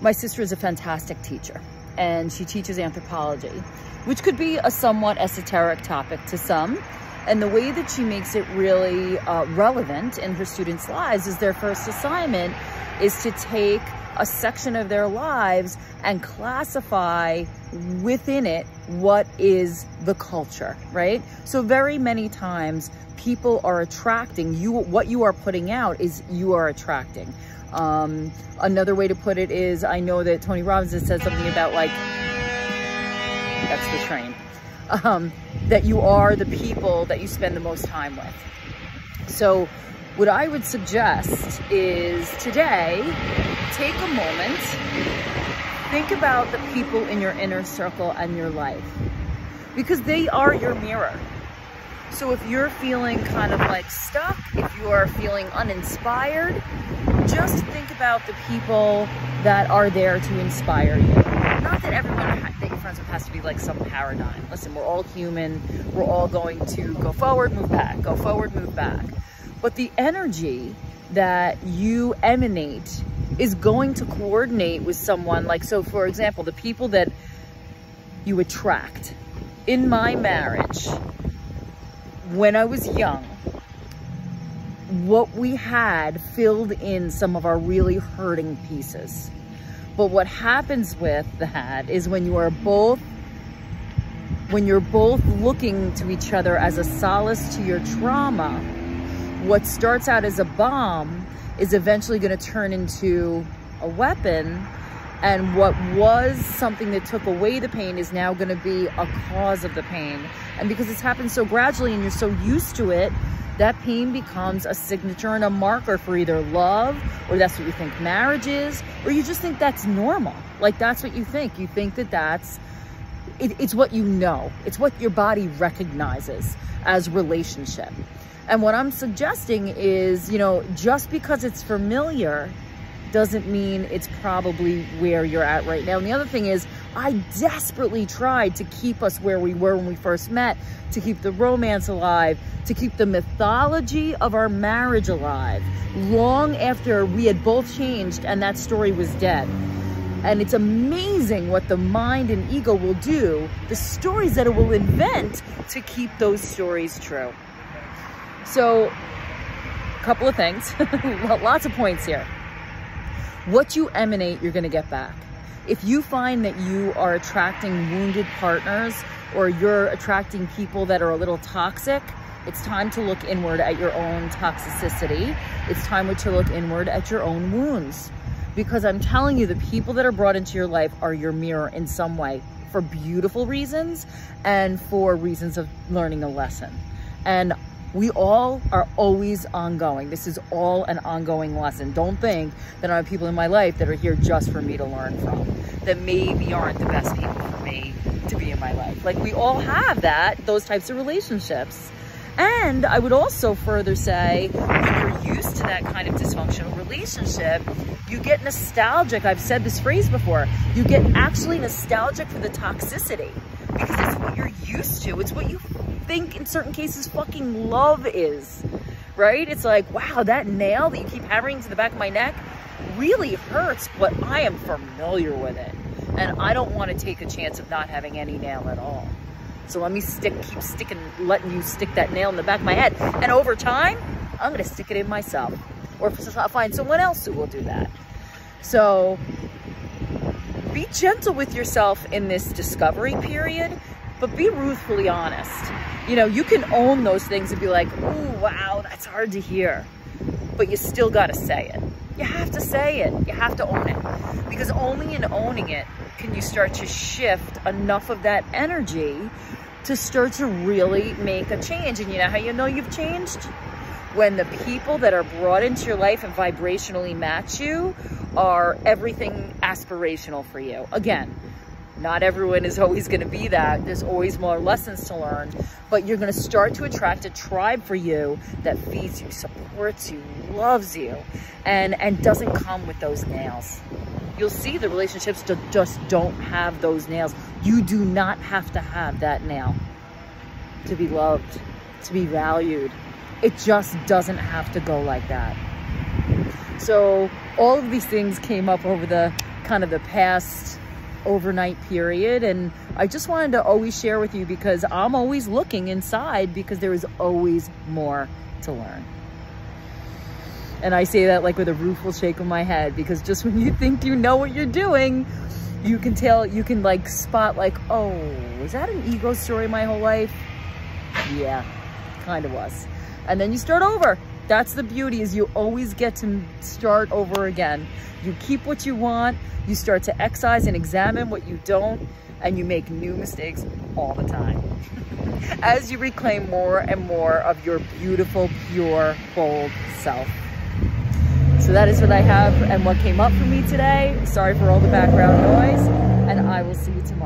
My sister is a fantastic teacher, and she teaches anthropology, which could be a somewhat esoteric topic to some. And the way that she makes it really relevant in her students' lives is their first assignment is to take a section of their lives and classify within it what is the culture, right? So very many times people are attracting you. What you are putting out is you are attracting. Another way to put it is, I know that Tony Robbins said something about, like, that's the train, that you are the people that you spend the most time with. So what I would suggest is today, take a moment, think about the people in your inner circle and your life, because they are your mirror. So if you're feeling kind of like stuck, if you are feeling uninspired, just think about the people that are there to inspire you. Not that everyone that you're friends with has to be like some paradigm. Listen, we're all human. We're all going to go forward, move back, go forward, move back. But the energy that you emanate is going to coordinate with someone. Like, so for example, the people that you attract. In my marriage, when I was young, what we had filled in some of our really hurting pieces. But what happens with that is when you're both looking to each other as a solace to your trauma, what starts out as a bomb is eventually going to turn into a weapon. And what was something that took away the pain is now going to be a cause of the pain. And because it's happened so gradually and you're so used to it, that pain becomes a signature and a marker for either love, or that's what you think marriage is, or you just think that's normal. Like, that's what you think. You think that it's what you know. It's what your body recognizes as relationship. And what I'm suggesting is, you know, just because it's familiar doesn't mean it's probably where you're at right now. And the other thing is, I desperately tried to keep us where we were when we first met, to keep the romance alive, to keep the mythology of our marriage alive, long after we had both changed and that story was dead. And it's amazing what the mind and ego will do, the stories that it will invent to keep those stories true. So, a couple of things, lots of points here. What you emanate, you're going to get back. If you find that you are attracting wounded partners, or you're attracting people that are a little toxic, it's time to look inward at your own toxicity. It's time to look inward at your own wounds. Because I'm telling you, the people that are brought into your life are your mirror in some way, for beautiful reasons and for reasons of learning a lesson. And we all are always ongoing. This is all an ongoing lesson. Don't think that I have people in my life that are here just for me to learn from, that maybe aren't the best people for me to be in my life. Like, we all have those types of relationships. And I would also further say, when you're used to that kind of dysfunctional relationship, you get nostalgic. I've said this phrase before. You get actually nostalgic for the toxicity, because it's what you're used to. It's what you think in certain cases fucking love is, right? It's like, wow, that nail that you keep hammering to the back of my neck really hurts, but I am familiar with it. And I don't want to take a chance of not having any nail at all. So let me keep letting you stick that nail in the back of my head. And over time, I'm going to stick it in myself. Or I'll find someone else who will do that. So be gentle with yourself in this discovery period, but be ruthfully honest. You know, you can own those things and be like, oh, wow, that's hard to hear. But you still got to say it. You have to say it. You have to own it. Because only in owning it can you start to shift enough of that energy to start to really make a change. And you know how you know you've changed? When the people that are brought into your life and vibrationally match you are everything aspirational for you. Again, not everyone is always going to be that. There's always more lessons to learn. But you're going to start to attract a tribe for you that feeds you, supports you, loves you, and doesn't come with those nails. You'll see the relationships just don't have those nails. You do not have to have that nail to be loved, to be valued. It just doesn't have to go like that. So all of these things came up over the kind of the past overnight period. And I just wanted to always share with you because I'm always looking inside, because there is always more to learn. And I say that like with a rueful shake of my head, because just when you think you know what you're doing, you can tell, you can like spot like, oh, was that an ego story my whole life? Yeah, kind of was. And then you start over. That's the beauty, is you always get to start over again. You keep what you want, you start to excise and examine what you don't, and you make new mistakes all the time. As you reclaim more and more of your beautiful, pure, bold self. So that is what I have and what came up for me today. Sorry for all the background noise, and I will see you tomorrow.